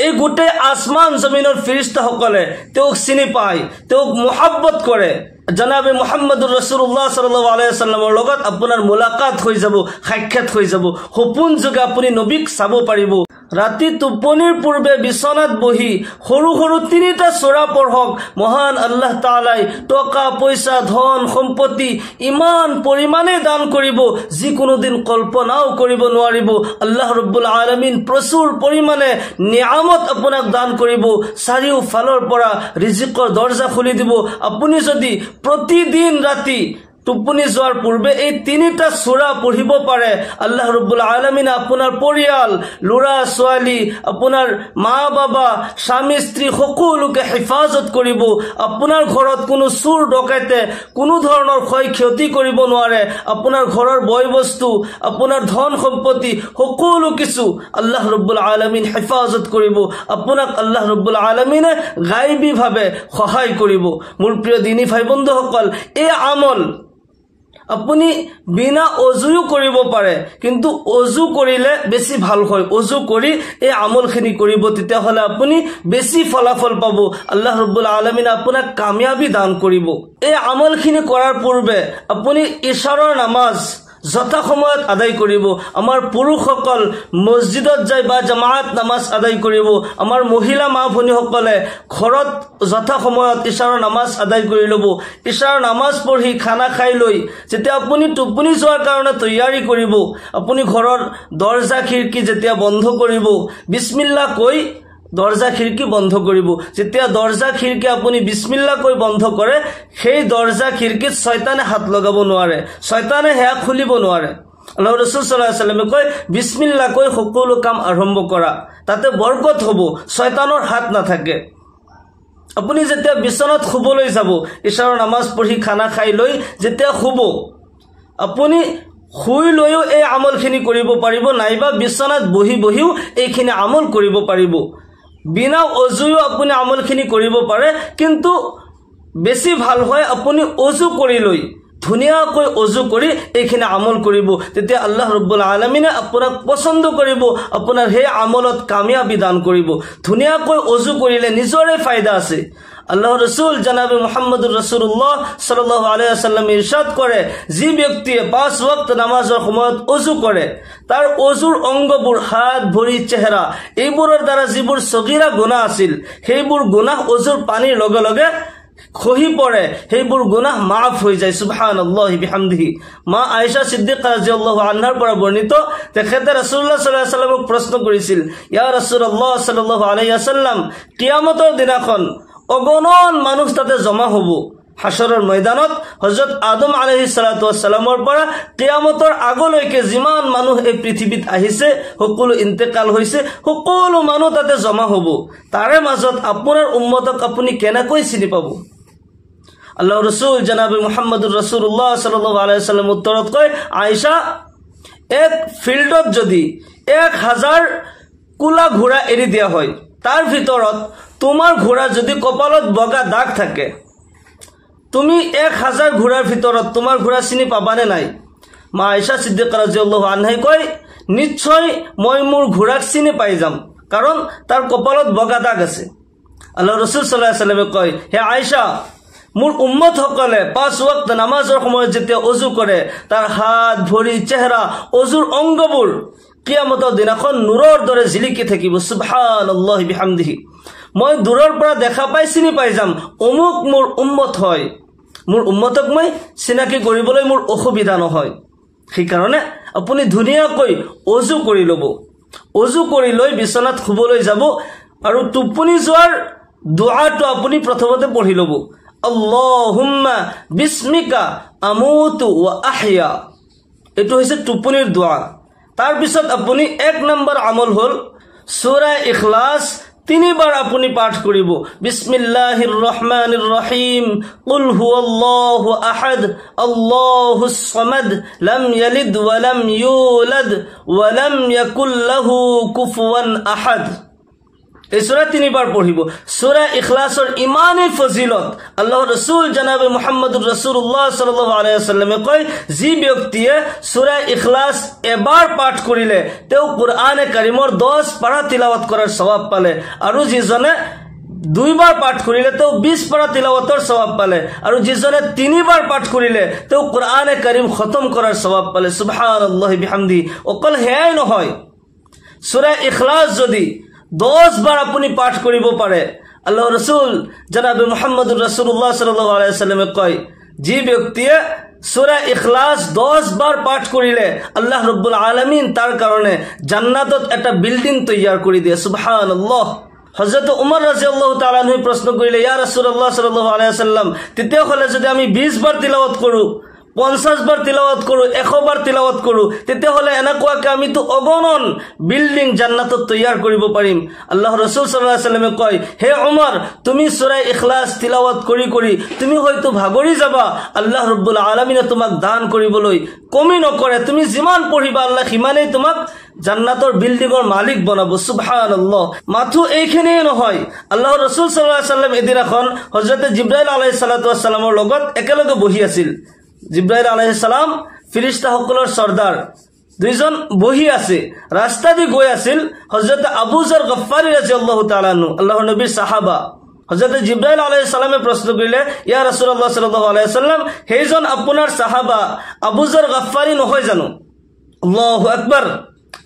এই গোটেই আসমান জমিনৰ ফেৰেশতাসকলে তেওঁক চিনি পায়, তেওঁক মোহাব্বত কৰে। জনাবে মুহাম্মদুৰ ৰাসূলুল্লাহ সাল্লাল্লাহু আলাইহি ওয়াসাল্লামৰ লগত আপোনাৰ মুলাকাত হৈ যাব, সাক্ষাৎ হৈ যাব। সপোন যোগে আপুনি নবীক চাব পাৰিব। ৰাতি টোপনিৰ পূৰ্বে বিছনাত বহি সৰু সৰু তিনিটা সূৰা পঢ়ক। মহান আল্লাহ তাআলাই টকা পইচা ধন সম্পত্তি ইমান পৰিমাণে দান কৰিব যি কোনোদিন কল্পনাও কৰিব নোৱাৰিব। আল্লাহ ৰব্বুল আলামিন প্ৰচুৰ পৰিমাণে নিয়ামত আপোনাক দান কৰিব। চাৰিওফালৰ পৰা ৰিজিকৰ দৰজা খুলি দিব। আপুনি যদি প্ৰতিদিন ৰাতি টোপনি যোৱাৰ পূৰ্বে এই তিনিটা সূৰা পঢ়িব পাৰে, আল্লাহ ৰব্বুল আলামিনে আপোনাৰ পৰিয়াল, ল'ৰা ছোৱালী, আপোনাৰ মা বাবা, স্বামী স্ত্ৰী সকলোকে হেফাজত কৰিব। আপোনাৰ ঘৰত কোনো চোৰ ডকাইতে কোনো ধৰণৰ ক্ষয় ক্ষতি কৰিব নোৱাৰে। আপোনাৰ ঘৰৰ বয় বস্তু, আপোনাৰ ধন সম্পত্তি সকলো কিছু আল্লাহ ৰব্বুল আলামিন হেফাজত কৰিব। আপোনাক আল্লাহ ৰব্বুল আলামিনে গায়বীভাৱে সহায় কৰিব। মোৰ প্ৰিয় দিনী ভাই বন্ধুসকল, এই আমল আপুনি বিনা অজুও কৰিব পাৰে, কিন্তু অজু কৰিলে বেছি ভাল হয়। অজু কৰি এই আমলখিনি কৰিব, তেতিয়াহ'লে আপুনি বেছি ফলাফল পাব। আল্লাহ ৰব্বুল আলামিনে আপোনাক কামিয়াবি দান কৰিব। এই আমলখিনি কৰাৰ পূৰ্বে আপুনি ইশাৰৰ নামাজ যথা সময়ত আদায় কৰিব। আমাৰ পুৰুষসকল মছজিদত যায় বা জামাত নামাজ আদায় কৰিব। আমাৰ মহিলা মা ভনীসকলে ঘৰত যথা সময়ত ইশাৰৰ নামাজ আদায় কৰি ল'ব। ইশাৰৰ নামাজ পঢ়ি খানা খাই লৈ যেতিয়া আপুনি টোপনি যোৱাৰ কাৰণে তৈয়াৰী কৰিব, আপুনি ঘৰৰ দৰজা খিৰিকী যেতিয়া বন্ধ কৰিব, বিসমিল্লাহ কৈ দৰজা খিৰিকী বন্ধ কৰিব। যেতিয়া দৰজা খিৰিকী আপুনি বিসমিল্লাহ কৈ বন্ধ কৰে, সেই দৰজা খিৰিকীত শয়তানে হাত লগাব নোৱাৰে, শয়তানে হেয়া খুলিব নোৱাৰে। আল্লাহ ৰাসূল সাল্লাল্লাহু আলাইহি ওয়াসাল্লামে কয়, বিসমিল্লাহ কৈ সকলো কাম আৰম্ভ কৰা, তাতে বৰকত হ'ব, শয়তানৰ হাত নাথাকে। আপুনি যেতিয়া বিছনাত শুবলৈ যাব, ইশাৰৰ নামাজ পঢ়ি খানা খাই লৈ যেতিয়া শুব, আপুনি শুই লৈও এই আমলখিনি কৰিব পাৰিব, নাইবা বিছনাত বহি বহিও এইখিনি আমল কৰিব পাৰিব। বিনা অজুও আপুনি আমলখিনি কৰিব পাৰে, কিন্তু বেছি ভাল হয় আপুনি অজু কৰি লৈ ধুনীয়াকৈ অজু কৰি এইখিনি আমল কৰিব। তেতিয়া আল্লাহ ৰব্বুল আলামিনে আপোনাক পছন্দ কৰিব, আপোনাৰ সেই আমলত কামিয়াবি দান কৰিব। ধুনীয়াকৈ অজু কৰিলে নিজৰে ফায়দা আছে। আল্লাহ ৰসুল জনাবে মুহাম্মদুৰ ৰাসূলুল্লাহ সাল্লাল্লাহু আলাইহি ওয়াসাল্লাম ইৰশাদ কৰে, যি ব্যক্তিয়ে 5 ওয়াক্ত নামাজৰ সময়ত অজু কৰে, তাৰ অজুৰ অংগবোৰ হাত ভৰি চেহেৰা এইবোৰৰ দ্বাৰা যিবোৰ সগীৰা গুনাহ আছিল, সেইবোৰ গুনাহ অজুৰ পানীৰ লগে লগে খহি পৰে, সেইবোৰ গুনাহ মাফ হৈ যায়। সুবহানাল্লাহি বিহামদিহি। মা আয়েশা সিদ্দিকা ৰাদিয়াল্লাহু আনহাৰ পৰা বৰ্ণিত, তেখেতে ৰাসূলুল্লাহ সাল্লাল্লাহু আলাইহি ওয়াসাল্লামক প্ৰশ্ন কৰিছিল, ইয়া ৰাসূলুল্লাহ সাল্লাল্লাহু আলাইহি ওয়াসাল্লাম, কিয়ামতৰ দিনাখন অগণন মানুহ তাতে জমা হ'ব। হাশৰৰ ময়দানত হযৰত আদম আলাইহিস সালাতু ওয়াস সালামৰ পৰা কিয়ামতৰ আগলৈকে যিমান মানুহ এই পৃথিৱীত আহিছে, সকলো ইন্তেকাল হৈছে, সকলো মানুহ তাতে জমা হ'ব। তাৰে মাজত আপোনাৰ উম্মতক আপুনি কেনেকৈ চিনি পাব? আল্লাহ ৰাসূল জনাবে মুহাম্মদুৰ ৰাসূলুল্লাহ সাল্লাল্লাহু আলাইহি ওয়াসাল্লাম উত্তৰত কয়, আয়েশা, এক ফিল্ডত যদি 1000 কুলা ঘোঁৰা এৰি দিয়া হয়, তাৰ ভিতৰত তোমাৰ ঘোঁৰা যদি কপালত বগা দাগ থাকে, তুমি 1000 ঘোঁৰাৰ ভিতৰত তোমাৰ ঘোঁৰা চিনি পাবানে নাই? মা আয়েশা সিদ্দিকা ৰাদিয়াল্লাহু আনহা কয়, নিশ্চয় মই মোৰ ঘোঁৰাক চিনি পাই যাম, কাৰণ তাৰ কপালত বগা দাগ আছে। আল্লাহ ৰাসূল সাল্লাল্লাহু আলাইহি ওয়াসাল্লামে কয়, হে আয়েশা, মোৰ উম্মতসকলে 5 ওয়াক্ত নামাজৰ সময়ত যেতিয়া অজু কৰে, তাৰ হাত ভৰি চেহেৰা অজুৰ অংগবোৰ কিয়ামতৰ দিনাখন নূৰৰ দৰে জিলিকি থাকিব। সুবহানাল্লাহি বিহামদিহি। মই দূৰৰ পৰা দেখা পাই চিনি পাই যাম, অমুক মোৰ উম্মত হয়। মোৰ উম্মতক মই চিনাকি কৰিবলৈ মোৰ অসুবিধা নহয়। সেইকাৰণে আপুনি ধুনীয়াকৈ অজু কৰি ল'ব। অজু কৰি লৈ বিছনাত শুবলৈ যাব, আৰু টোপনি যোৱাৰ দুআটো আপুনি প্ৰথমতে পঢ়ি ল'ব, আল্লাহুম্মা বিস্মিকা আমুতু ওয়া আহয়া। এইটো হৈছে টোপনিৰ দুআ। তাৰ পিছত আপুনি 1 নম্বৰ আমল হ'ল সূৰা ইখলাছ 3 বাৰ আপুনি পাঠ কৰিব। বিসমিল্লাহিৰ ৰহমানিৰ ৰহিম, কুল হুৱাল্লাহু আহাদ, আল্লাহুস সামাদ, লাম ইয়ালিদ ওয়া লাম ইউলাদ ওয়া লাম ইয়াকুল লাহু কুফুৱান আহাদ। এই সূৰা 3 বাৰ পড়িব সূৰা ইখলাসৰ ইমানেই ফজিলত আল্লাহৰ ৰাসূল জনাবে মুহাম্মদুৰ ৰাসূলুল্লাহ সাল্লাল্লাহু আলাইহি ওয়াসাল্লামে কয় যি ব্যক্তিয়ে সূৰা ইখলাস এবাৰ পাঠ কৰিলে তেও কুৰআনে কাৰীমৰ 10 পাৰা তিলাওয়াত কৰাৰ সওয়াব পালে আৰু যিজনে 2 বার পাঠ করিলে তো 20 পারা তিলাওয়াতের সওয়াব পালে আর যিজনে 3 বার পাঠ করিলে তো কুরআনে কারীম খতম করার সওয়াব পালে সুবহানাল্লাহি বিহামদি অকল হেয়াই নহয় সূরা ইখলাস যদি 10 বার আপনি পাঠ করিব পারে আল্লাহর রাসূল জনাবে মুহাম্মদুর রাসূলুল্লাহ সাল্লাল্লাহু আলাইহি ওয়াসাল্লামে কয় যে ব্যক্তিয়ে সূরা ইখলাস 10 বার পাঠ করিলে আল্লাহ রাব্বুল আলামিন তার কারণে জান্নাতত একটা বিল্ডিং তৈয়ার করে দিয়ে সুবহানাল্লাহ হযরত উমর রাদিয়াল্লাহু তাআলা আনহু প্রশ্ন করিলে ইয়া রাসূলুল্লাহ সাল্লাল্লাহু আলাইহি ওয়াসাল্লাম তেতে হলে যদি আমি 20 বার তিলাওয়াত করু 50 বার তিলাওয়াত করু 100 বার তিলাওয়াত করু তেতে হলে এনেকুৱাকে আমি তো অগণন বিল্ডিং জান্নাতত তৈয়াৰ কৰিব পাৰিম আল্লাহ ৰাসূল সাল্লাল্লাহু আলাইহি ওয়াসাল্লামে কয় হে উমৰ তুমি সূৰা ইখলাস তিলাওয়াত কৰি কৰি তুমি হয়তো ভাগৰি যাবা আল্লাহ ৰাব্বুল আলামিনে তোমাক দান কৰিবলৈ কমি নকৰে তুমি যিমান পঢ়িবা আল্লাহ সিমানেই তোমাক জান্নাতৰ বিল্ডিংৰ মালিক বনাব সুবহানাল্লাহ মাথু এইখিনিয়ে নহয় আল্লাহৰ ৰাসূল সাল্লাল্লাহু আলাইহি ওয়াসাল্লাম এদিনাখন হযৰত জিবৰাইল আলাইহিস সালাতু ওয়াস সালামৰ লগত একেলগে বহি আছিল জিবৰাইল আলাইহিস সালাম ফেৰেশতা সকলৰ সর্দার দুইজন বহি আছে রাস্তা দি গৈ আছিল হযরত আবু যর গফফারি রাদিয়াল্লাহু তাআলা আনহু আল্লাহর নবীর সাহাবা হযরত জিবরাইল আলাইহিস সালামে প্রশ্ন করিলে ইয়া রাসূলুল্লাহ সাল্লাল্লাহু আলাইহি ওয়াসাল্লাম হেজন আপনার সাহাবা আবু যর গফফারি নহয় জানো আল্লাহু আকবার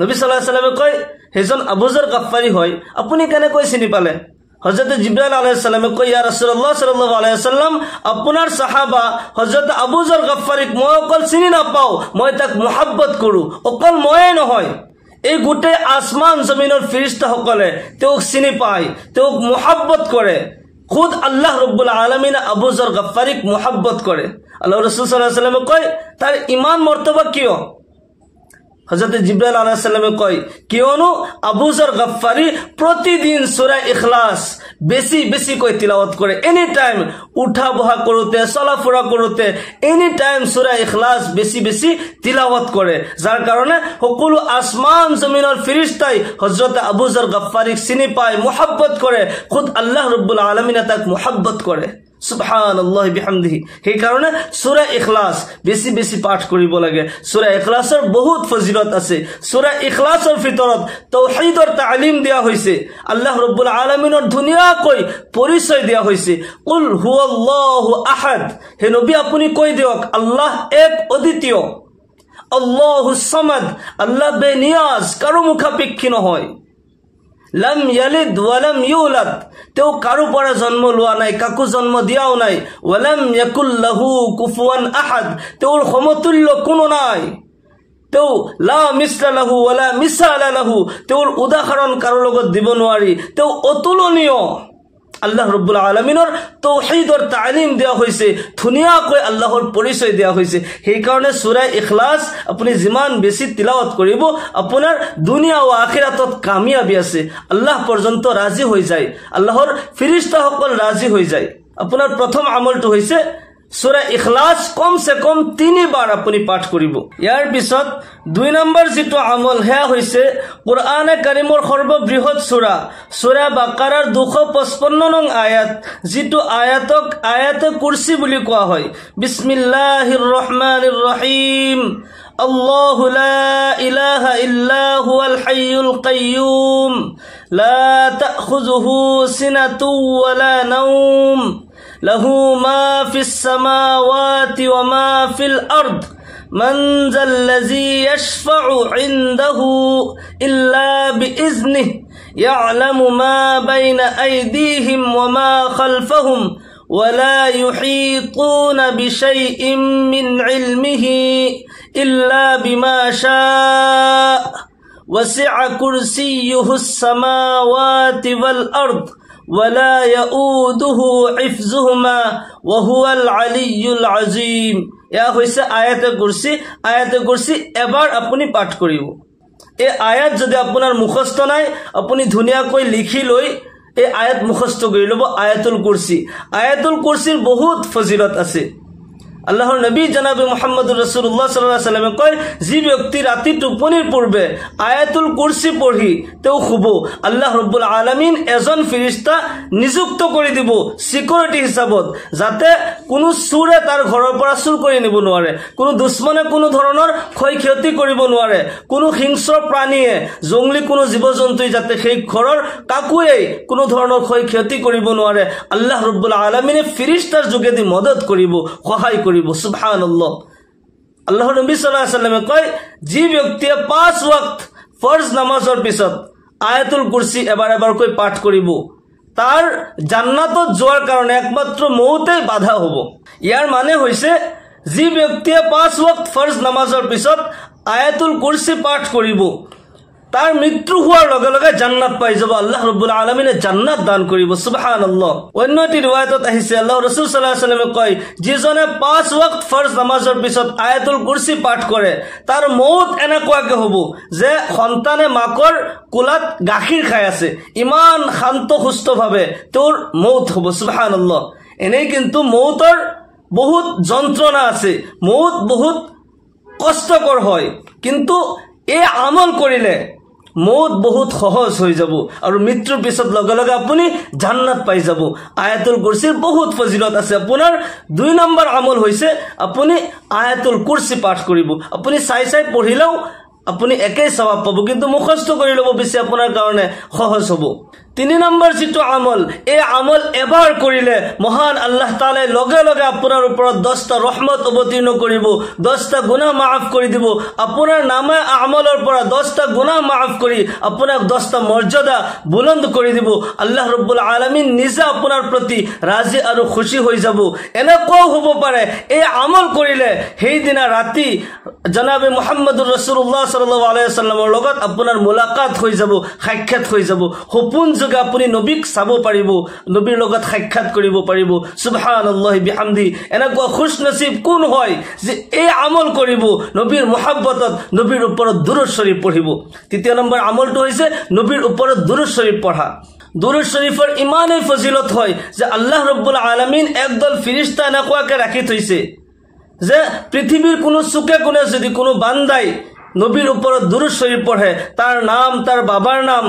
নবী সাল্লাল্লাহু আলাইহি ওয়াসাল্লামে কয় হেজন আবু যর গফফারি হয় আপনি কেনে কই চিনি পালে হযরত জিবরাইল আলাইহিস সালামে কয় ইয়া রাসূলুল্লাহ সাল্লাল্লাহু আলাইহি ওয়াসাল্লাম আপনার সাহাবা হযরত আবু যর গফফারিক মই অকল চিনি নাপাও মই তাক মুহাব্বত কৰো অকল ময়ে নহয় এই গোটে আসমান জমিনৰ ফেৰেশতা সকলে তেওক চিনি পায় তেওক মুহাব্বত কৰে খুদ আল্লাহ ৰাব্বুল আলামিন আবু যৰ গফফাৰিক মুহাব্বত কৰে আল্লাহর রাসূল সাল্লাল্লাহু আলাইহি ওয়াসাল্লামে কয় তার ঈমান মর্তবা কিয় হযরত জিবরাইল আলাইহিস সালামে কয় কিয়নো আবু যর গফফারি প্রতিদিন সূরা ইখলাস বেশি বেশি কই তিলাওয়াত করে এনি টাইম উঠা বহা করতে চলাফেরা করতে এনি টাইম সূরা ইখলাস বেশি বেশি তিলাওয়াত করে যার কারণে সকল আসমান জমিনের ফেরেশতাই হযরত আবু যর গফফারিক চিনি পায় মুহাব্বত করে খুদ আল্লাহ রাব্বুল আলামিন তাক মুহাব্বত করে সুবহানাল্লাহি বিহামদিহি সেই কারণে সূরা ইখলাস বেশি বেশি পাঠ করিব লাগে সূরা ইখলাসৰ বহুত ফজিলত আছে সূৰা ইখলাসৰ ভিতৰত তাওহীদৰ তালিম দিয়া হৈছে আল্লাহ ৰাব্বুল আলামিনৰ ধুনিয়াকৈ পৰিচয় দিয়া হৈছে কুল হুয়াল্লাহু আহাদ হে নবী আপুনি কৈ দিয়ক আল্লাহ এক অদ্বিতীয় আল্লাহুস সামাদ আল্লাহ বেনিয়াজ কাৰো মুখাপেক্ষী নহয় লাম ইয়ালিদ ওয়ালাম ইউলাদ তেও কাৰো পৰে জন্ম লোৱা নাই কাকু জন্ম দিয়াও নাই ওয়ালাম ইয়াকুল লাহু কুফুয়ান আহাদ তেও সমতুল্য কোনো নাই তেও লা মিসলা লাহু ওয়ালা মিসালা লাহু তেও উদাহরণ কারো লগত দিব নোৱাৰি তেও অতুলনীয় আল্লাহ ৰাব্বুল আলামিনৰ তাওহীদৰ তালিম দিয়া হৈছে ধুনিয়াকৈ আল্লাহৰ পৰিচয় দিয়া হৈছে সেই কাৰণে সূৰা ইখলাস আপুনি যিমান বেছি তিলাওয়াত কৰিব আপোনাৰ দুনিয়া ও আখিৰাতত কামিয়াবি আছে আল্লাহ পৰ্যন্ত ৰাজি হৈ যায় আল্লাহৰ ফেৰেশতা সকল ৰাজি হৈ যায় আপোনাৰ প্ৰথম আমলটো হৈছে সূৰা ইখলাস কম সে কম 3 বাৰ আপনি পাঠ কৰিব ইয়াৰ পিছত 2 নম্বৰ যেটো আমল হেয়া হৈছে কুৰআনে কাৰীমৰ সৰ্ববৃহৎ সূৰা সূৰা বাকাৰাৰ 255 নং আয়াত যেটো আয়াতক আয়াতে কুৰসি বুলি কোৱা হয় বিসমিল্লাহির রহমানির রহিম আল্লাহু লা ইলাহা ইল্লা হুয়াল হাইয়ুল কাইয়্যুম লা তাখুযুহু সিনাতুন ওয়ালা নাওম له ما في السماوات وما في الأرض من ذا الذي يشفع عنده إلا بإذنه يعلم ما بين أيديهم وما خلفهم ولا يحيطون بشيء من علمه إلا بما شاء وسع كرسيه السماوات والأرض ولا يؤوده حفظهما وهو العلي العظيم ইয়া হৈছে আয়াতে কুরসি এবাৰ আপুনি পাঠ কৰিব এই আয়াত যদি আপোনাৰ মুখস্থ নাই আপুনি ধুনিয়াকৈ লিখি লৈ এই আয়াত মুখস্থ কৰি লব আয়াতুল কুৰসিৰ বহুত ফজিলত আছে আল্লাহর নবী জনাবে মুহাম্মদুর রাসূলুল্লাহ সাল্লাল্লাহু আলাইহি ওয়াসাল্লামে কয় যে ব্যক্তি রাতি টোপনির পূর্বে আয়াতুল কুরসি পড়ি তেও খুব আল্লাহ রব্বুল আলামিন এজন ফেরেশতা নিযুক্ত কৰি দিব সিকিউৰিটি হিসাবত, যাতে কোনো চোৰে তাৰ ঘৰৰ পৰা চুৰ কৰি নিব নোৱাৰে, কোনো দুশ্মনে কোনো ধৰণৰ ক্ষয়ক্ষতি কৰিব নোৱাৰে, কোনো হিংস্ৰ প্ৰাণীয়ে জংগলী কোনো জীৱ জন্তুই যাতে সেই ঘৰৰ কাকোৱে কোনো ধৰণৰ ক্ষয়ক্ষতি কৰিব নোৱাৰে। আল্লাহ ৰব্বুল আলামিনে ফেৰেশতাৰ যোগেদি মদত কৰিব, সহায় কৰিব। সুবহানাল্লাহ। আল্লাহর নবী সাল্লাল্লাহু আলাইহি ওয়াসাল্লামে কয় যে ব্যক্তিয়ে 5 ওয়াক্ত ফরজ নামাজৰ পিছত আয়াতুল কুৰসি এবাৰকৈ পাঠ কৰিব তাৰ জান্নাতত যোৱাৰ কাৰণে একমাত্ৰ মৌতেই বাধা হ'ব। ইয়াৰ মানে হৈছে যে ব্যক্তিয়ে 5 ওয়াক্ত ফৰজ নামাজৰ পিছত আয়াতুল কুৰসি পাঠ কৰিব তার মৃত্যু হওয়ার লগে লগে জান্নাত পাই যাব, আল্লাহ রব্বুল আলামিনে জান্নাত দান করিব। সুবহানাল্লাহ। অন্য একটি রিওয়ায়াতত আহিছে আল্লাহ রাসূল সাল্লাল্লাহু আলাইহি ওয়াসাল্লামে কয় যিজনে 5 ওয়াক্ত ফরজ নামাজৰ পিছত আয়াতুল কুৰসি পাঠ কৰে তাৰ মৌত এনেকুৱাকে হ'ব যে সন্তানে মাকৰ কোলাত গাখীৰ খাই আছে, ইমান শান্ত সুস্থভাৱে তোৰ মৌত হ'ব। সুবহানাল্লাহ। এনেই কিন্তু মৌতৰ বহুত যন্ত্ৰণা আছে, মৌত বহুত কষ্টকৰ হয়, কিন্তু এই আমল কৰিলে মৌত বহুত সহজ হৈ যাব আৰু মৃত্যুৰ পিছত লগে লগে আপুনি জান্নাত পাই যাব। আয়াতুল কুৰসিৰ বহুত ফজিলত আছে। আপোনাৰ 2 নম্বৰ আমল হৈছে আপুনি আয়াতুল কুৰসি পাঠ কৰিব। আপুনি চাই চাই পঢ়িলেও আপুনি একেই সওয়াব পাব, কিন্তু মুখস্থ কৰি ল'ব বেছি আপোনাৰ কাৰণে সহজ হ'ব। 3 নম্বৰ যেটো আমল, এই আমল এবাৰ কৰিলে মহান আল্লাহ তাআলাই লগে লগে আপোনাৰ ওপৰত 10টা ৰহমত অৱতীৰ্ণ কৰিব, 10টা গুনাহ মাফ কৰি দিব। আপোনাৰ নামে আমলৰ পৰা 10টা গুনাহ মাফ কৰি আপোনাক 10টা মৰ্যাদা বুলন্দ কৰি দিব। আল্লাহ ৰব্বুল আলামিন নিজে আপোনাৰ প্ৰতি ৰাজি আৰু খুশি হৈ যাব। এনেকুৱাও হ'ব পাৰে এই আমল কৰিলে সেইদিনা ৰাতি জনাবে মুহাম্মদুৰ ৰাসূলুল্লাহ সাল্লাল্লাহু আলাইহি ওয়াসাল্লামৰ লগত আপোনাৰ মুলাকাত হৈ যাব, সাক্ষাৎ হৈ যাব। সপোন যোগে আপুনি নবীক চাব পাৰিব, নবীৰ লগত সাক্ষাৎ কৰিব পাৰিব। সুবহানাল্লাহি বিহামদি। এনেকুৱা খুশ নসিব কোন হয় যে এই আমল কৰিব, নবীৰ মুহাব্বতত নবীৰ ওপৰত দুৰুদ শৰীফ পঢ়িব। 3 নম্বৰ আমলটো হৈছে নবীৰ ওপৰত দুৰুদ শৰীফ পঢ়া। দুৰুদ শৰীফৰ ইমানেই ফজিলত হয় যে আল্লাহ ৰব্বুল আলামিন একদল ফেৰেশতা এনেকুৱাকে ৰাখি থৈছে যে পৃথিৱীৰ কোনো চুকে কোণে যদি কোনো বান্দাই নবীৰ ওপৰত দুৰুদ শৰীফ পঢ়ে, তাৰ নাম, তাৰ বাবার নাম,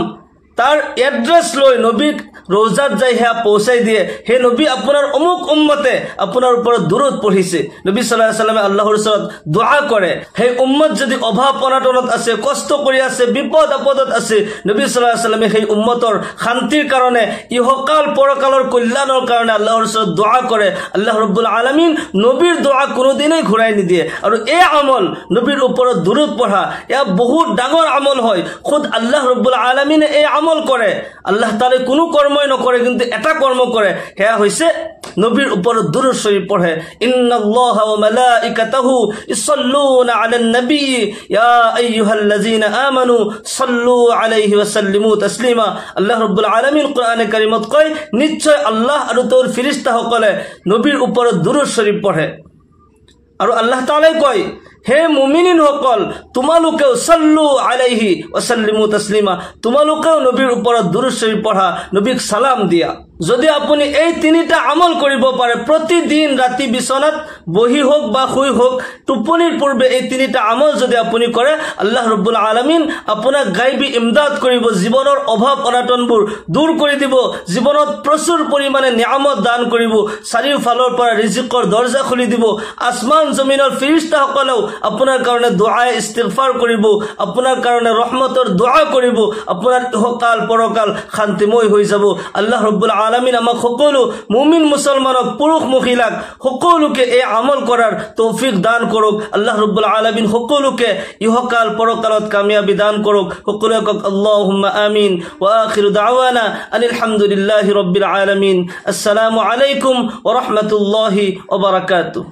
তার এড্রেস লই নবীক রোজাত যাই হ্যাঁ পৌঁছাই দিয়ে, হে নবী আপনার অমুক উম্মতে আপনার উপর দুরুদ পড়িছে। নবী সাল্লাল্লাহু আলাইহি ওয়াসাল্লামে আল্লাহর ওচৰত দোয়া কৰে, হে উম্মত যদি অভাব অনাটনত আছে, কষ্ট কৰি আছে, বিপদ আপদত আছে, নবী সাল্লাল্লাহু আলাইহি ওয়াসাল্লামে সেই উম্মতৰ শান্তিৰ কাৰণে, ইহকাল পৰকালৰ কল্যাণৰ কাৰণে আল্লাহৰ ওচৰত দোয়া কৰে। আল্লাহ ৰব্বুল আলামিন নবীৰ দোয়া কোনোদিনই ঘূৰাই নিদিয়ে। আৰু এই আমল নবীৰ ওপৰত দুৰুদ পঢ়া এয়া বহুত ডাঙৰ আমল হয়। খুদ আল্লাহ ৰব্বুল আলামিনে এই আমল কৰে। আল্লাহ তাআলা কোনো কৰ্মই নকৰে, কিন্তু এটা কৰ্ম কৰে, সেয়া হৈছে নবীৰ ওপৰত দুরূদ শরীফ পড়ে। ইন্নাল্লাহা ওয়া মালাইকাতাহু ইসাল্লুনা আলান নবী ইয়া আইয়ুহাল্লাযীনা আমানু সাল্লু আলাইহি ওয়া সাল্লিমু তাসলিমা। আল্লাহ রাব্বুল আলামিন কোরআনে কারীমত কয়, নিশ্চয় আল্লাহ আৰু তোৰ ফেৰেশতাসকলে নবীৰ ওপৰত দুৰূদ শৰীফ পড়ে। আৰু আল্লাহ তাআলাই কয়, হে মুমিনিন সকল, তোমালোকেও সাল্লু আলাইহি ওয়া সাল্লিমু তাসলিমা, তোমালোকেও নবীর ওপৰত দুৰূদ শৰীফ পড়া, নবীক সালাম দিয়া। যদি আপুনি এই 3টা আমল কৰিব পাৰে, প্ৰতিদিন ৰাতি বিছনাত বহি হোক বা শুই হোক, টোপনিৰ পূৰ্বে এই 3টা আমল যদি আপুনি কৰে, আল্লাহ ৰব্বুল আলামিন আপোনাক গাইবী ইমদাদ কৰিব, জীৱনৰ অভাৱ অনাটনবোৰ দূৰ কৰি দিব, জীৱনত প্ৰচুৰ পৰিমাণে নিয়ামত দান কৰিব, চাৰিওফালৰ পৰা ৰিজিকৰ দৰ্জা খুলি দিব। আসমান জমিনৰ ফেৰেশতাসকলেও আপোনাৰ কাৰণে দুআ ইস্তিগফাৰ কৰিব, আপোনাৰ কাৰণে ৰহমতৰ দুআ কৰিব, আপোনাৰ ইহকাল পৰকাল শান্তিময় হৈ যাব। আল্লাহ ৰব্বুল আলামিন আমাক সকলো মুমিন মুসলমানক, পুৰুষ মহিলাক সকলোকে এই আমল কৰাৰ তৌফিক দান কৰক। আল্লাহ ৰব্বুল আলামিন সকলোকে ইহকাল পৰকালত কামিয়াবি দান কৰক। সকলোৱে কওক আল্লাহুম্মা আমিন। ওয়া আখিৰু দাওয়ানা আনিল হামদুলিল্লাহি ৰাব্বিল আলামিন। আসসালামু আলাইকুম ওয়া ৰাহমাতুল্লাহি ওয়া বাৰাকাতুহু।